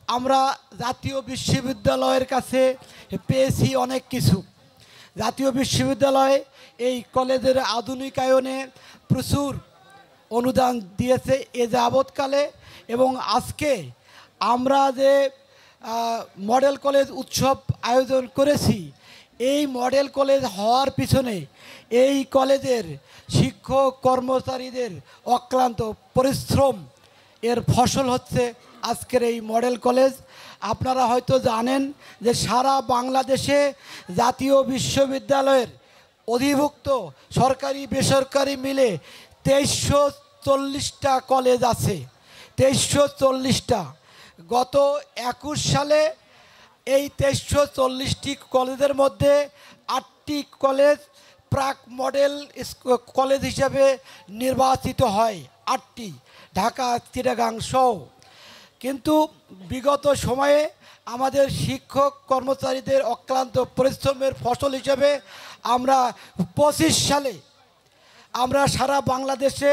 আমরা জাতীয় বিশ্ববিদ্যালয়ের কাছে পেয়েছি অনেক কিছু। জাতীয় বিশ্ববিদ্যালয় এই কলেজের আধুনিকায়নে প্রচুর অনুদান দিয়েছে এ যাবৎকালে, এবং আজকে আমরা যে মডেল কলেজ উৎসব আয়োজন করেছি, এই মডেল কলেজ হওয়ার পিছনে এই কলেজের শিক্ষক কর্মচারীদের অক্লান্ত পরিশ্রম এর ফসল হচ্ছে আজকের এই মডেল কলেজ। আপনারা হয়তো জানেন যে সারা বাংলাদেশে জাতীয় বিশ্ববিদ্যালয়ের অধিভুক্ত সরকারি বেসরকারি মিলে 2340টা কলেজ আছে। 2340টা। গত 21 সালে এই 2340টি কলেজের মধ্যে 8টি কলেজ প্রাক মডেল কলেজ হিসাবে নির্বাচিত হয়, 8টি, ঢাকা চিটাগাং সহ। কিন্তু বিগত সময়ে আমাদের শিক্ষক কর্মচারীদের অক্লান্ত পরিশ্রমের ফসল হিসেবে আমরা 25 সালে আমরা সারা বাংলাদেশে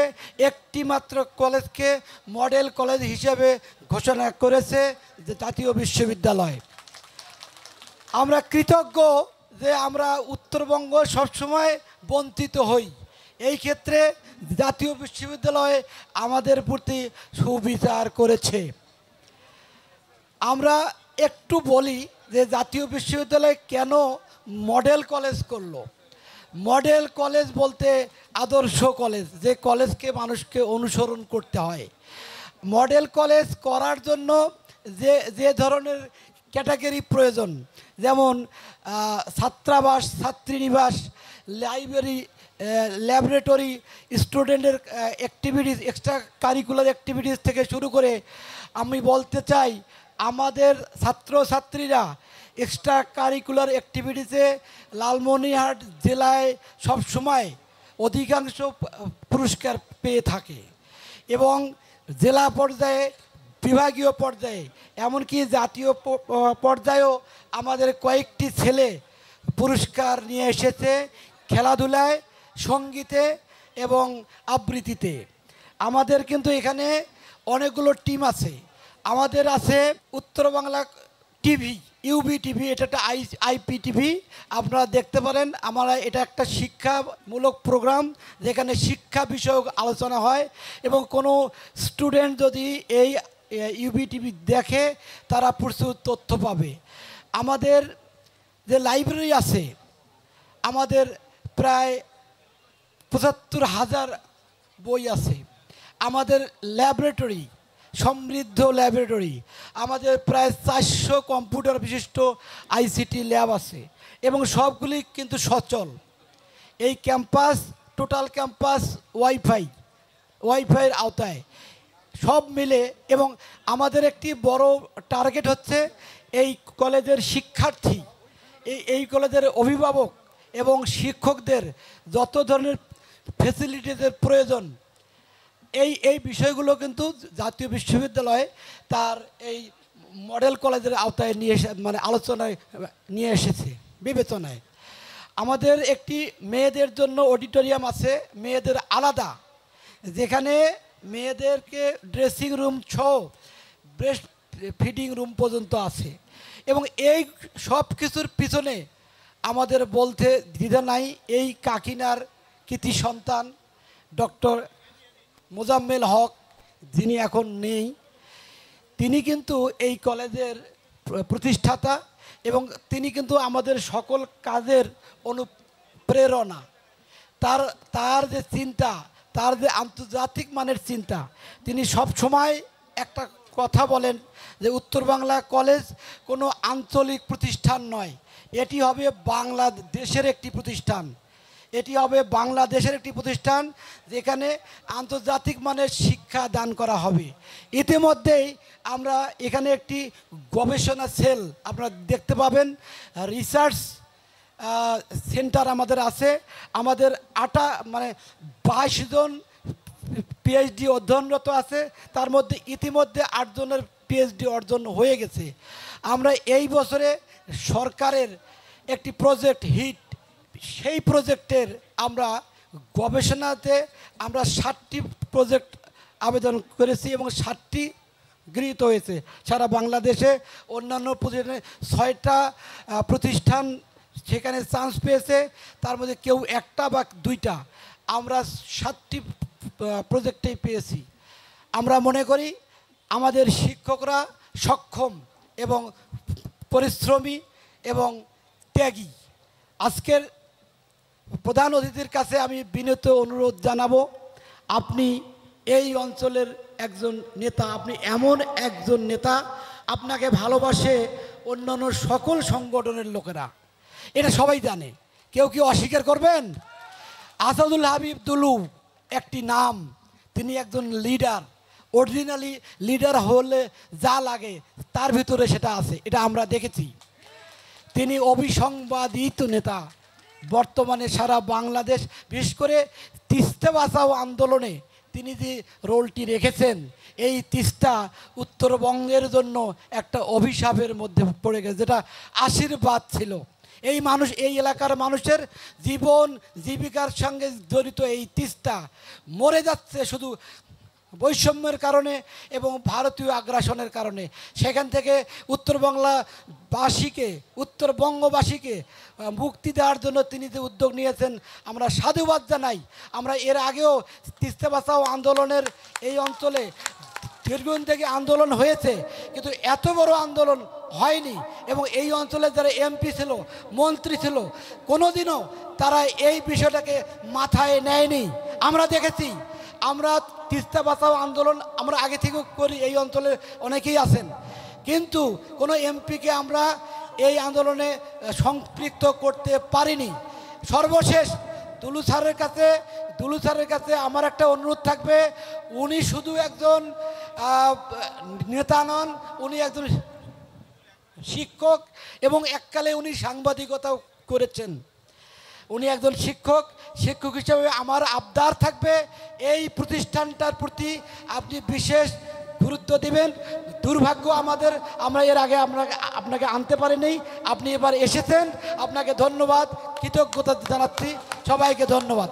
একটি মাত্র কলেজকে মডেল কলেজ হিসেবে ঘোষণা করেছে যে জাতীয় বিশ্ববিদ্যালয়। আমরা কৃতজ্ঞ যে আমরা উত্তরবঙ্গ সবসময় বঞ্চিত হই। এই ক্ষেত্রে জাতীয় বিশ্ববিদ্যালয় আমাদের প্রতি সুবিচার করেছে। আমরা একটু বলি যে জাতীয় বিশ্ববিদ্যালয় কেন মডেল কলেজ করলো। মডেল কলেজ বলতে আদর্শ কলেজ, যে কলেজকে মানুষকে অনুসরণ করতে হয়। মডেল কলেজ করার জন্য যে ধরনের ক্যাটাগরি প্রয়োজন, যেমন ছাত্রাবাস, ছাত্রীনিবাস, লাইব্রেরি, ল্যাবরেটরি, স্টুডেন্টের অ্যাক্টিভিটিস, এক্সট্রা কারিকুলার অ্যাক্টিভিটিস থেকে শুরু করে, আমি বলতে চাই আমাদের ছাত্রছাত্রীরা এক্সট্রা কারিকুলার অ্যাক্টিভিটিসে লালমনিরহাট জেলায় সবসময় অধিকাংশ পুরস্কার পেয়ে থাকে, এবং জেলা পর্যায়ে, বিভাগীয় পর্যায়ে, এমনকি জাতীয় পর্যায়েও আমাদের কয়েকটি ছেলে পুরস্কার নিয়ে এসেছে খেলাধুলায়, সঙ্গীতে এবং আবৃত্তিতে। আমাদের কিন্তু এখানে অনেকগুলো টিম আছে। আমাদের আছে উত্তর বাংলা টিভি, ইউবি টিভি, এটা একটা আইপি টিভি, আপনারা দেখতে পারেন। এটা একটা শিক্ষামূলক প্রোগ্রাম যেখানে শিক্ষা বিষয়ক আলোচনা হয়, এবং কোনো স্টুডেন্ট যদি এই ইউবি টিভি দেখে তারা প্রচুর তথ্য পাবে। আমাদের যে লাইব্রেরি আছে, আমাদের প্রায় 75,000 বই আছে। আমাদের ল্যাবরেটরি, সমৃদ্ধ ল্যাবরেটরি, আমাদের প্রায় 400 কম্পিউটার বিশিষ্ট আইসিটি ল্যাব আছে, এবং সবগুলি কিন্তু সচল। এই ক্যাম্পাস, টোটাল ক্যাম্পাস ওয়াইফাইয়ের আওতায় সব মিলে। এবং আমাদের একটি বড় টার্গেট হচ্ছে এই কলেজের শিক্ষার্থী, এই কলেজের অভিভাবক এবং শিক্ষকদের যত ধরনের ফেসিলিটিসের প্রয়োজন, এই বিষয়গুলো কিন্তু জাতীয় বিশ্ববিদ্যালয় তার এই মডেল কলেজের আওতায় নিয়ে আলোচনায় নিয়ে এসেছে, বিবেচনায়। আমাদের একটি মেয়েদের জন্য অডিটোরিয়াম আছে, মেয়েদের আলাদা, যেখানে মেয়েদেরকে ড্রেসিং রুম সহ ব্রেস্ট ফিডিং রুম পর্যন্ত আছে। এবং এই সব কিছুর পিছনে আমাদের বলতে দ্বিধা নাই, এই কাকিনার কৃতি সন্তান ডক্টর মোজাম্মেল হক, যিনি এখন নেই, তিনি কিন্তু এই কলেজের প্রতিষ্ঠাতা, এবং তিনি কিন্তু আমাদের সকল কাজের অনুপ্রেরণা। তার যে চিন্তা, তার যে আন্তর্জাতিক মানের চিন্তা, তিনি সব সময় একটা কথা বলেন যে উত্তর বাংলা কলেজ কোনো আঞ্চলিক প্রতিষ্ঠান নয়, এটি হবে বাংলাদেশের একটি প্রতিষ্ঠান। এটি হবে বাংলাদেশের একটি প্রতিষ্ঠান যেখানে আন্তর্জাতিক মানের শিক্ষা দান করা হবে। ইতিমধ্যেই আমরা এখানে একটি গবেষণা সেল আপনারা দেখতে পাবেন, রিসার্চ সেন্টার আমাদের আছে। আমাদের 22 জন পিএইচডি অধ্যয়নরত আছে, তার মধ্যে ইতিমধ্যে 8 জনের পিএইচডি অর্জন হয়ে গেছে। আমরা এই বছরে সরকারের একটি প্রজেক্ট হিট, সেই প্রজেক্টের আমরা গবেষণাতে আমরা 7টি প্রজেক্ট আবেদন করেছি, এবং 7টি গৃহীত হয়েছে সারা বাংলাদেশে। অন্যান্য প্রতিষ্ঠানে 6টা প্রতিষ্ঠান সেখানে চান্স পেয়েছে, তার মধ্যে কেউ 1টা বা 2টা, আমরা 7টি প্রজেক্টেই পেয়েছি। আমরা মনে করি আমাদের শিক্ষকরা সক্ষম এবং পরিশ্রমী এবং ত্যাগী। আজকের প্রধান অতিথির কাছে আমি বিনীত অনুরোধ জানাবো, আপনি এই অঞ্চলের একজন নেতা, আপনি এমন একজন নেতা, আপনাকে ভালোবাসে অন্যান্য সকল সংগঠনের লোকেরা, এটা সবাই জানে, কেউ কি অস্বীকার করবেন? আসাদুল হাবিব দুলু একটি নাম, তিনি একজন লিডার, অরিজিনালি লিডার হলে যা লাগে তার ভিতরে সেটা আছে, এটা আমরা দেখেছি। তিনি অবিসংবাদিত নেতা, বর্তমানে সারা বাংলাদেশ, বিশেষ করে তিস্তা বাঁচাও আন্দোলনে তিনি যে রোলটি রেখেছেন, এই তিস্তা উত্তরবঙ্গের জন্য একটা অভিশাপের মধ্যে পড়ে গেছে, যেটা আশীর্বাদ ছিল। এই মানুষ, এই এলাকার মানুষের জীবন জীবিকার সঙ্গে জড়িত এই তিস্তা মরে যাচ্ছে শুধু বৈষম্যের কারণে এবং ভারতীয় আগ্রাসনের কারণে। সেখান থেকে উত্তরবঙ্গবাসীকে মুক্তি দেওয়ার জন্য তিনি যে উদ্যোগ নিয়েছেন, আমরা সাধুবাদ জানাই। আমরা এর আগেও তিস্তা বাঁচাও আন্দোলনের এই অঞ্চলে দীর্ঘদিন থেকে আন্দোলন হয়েছে, কিন্তু এত বড় আন্দোলন হয়নি। এবং এই অঞ্চলে যারা এমপি ছিল, মন্ত্রী ছিল, কোনোদিনও তারা এই বিষয়টাকে মাথায় নেয়নি। আমরা দেখেছি, আমরা তিস্তা বাঁচাও আন্দোলন আমরা আগে থেকে করি, এই অঞ্চলে অনেকেই আছেন, কিন্তু কোনো এমপিকে আমরা এই আন্দোলনে সম্পৃক্ত করতে পারিনি। সর্বশেষ দুলু স্যারের কাছে আমার একটা অনুরোধ থাকবে, উনি শুধু একজন নেতা নন, উনি একজন শিক্ষক এবং এককালে উনি সাংবাদিকতাও করেছেন। উনি একজন শিক্ষক হিসেবে আমার আবদার থাকবে এই প্রতিষ্ঠানটার প্রতি আপনি বিশেষ গুরুত্ব দিবেন। দুর্ভাগ্য আমাদের, আমরা এর আগে আপনাকে আনতে পারিনি, আপনি এবার এসেছেন, আপনাকে ধন্যবাদ, কৃতজ্ঞতা জানাচ্ছি, সবাইকে ধন্যবাদ।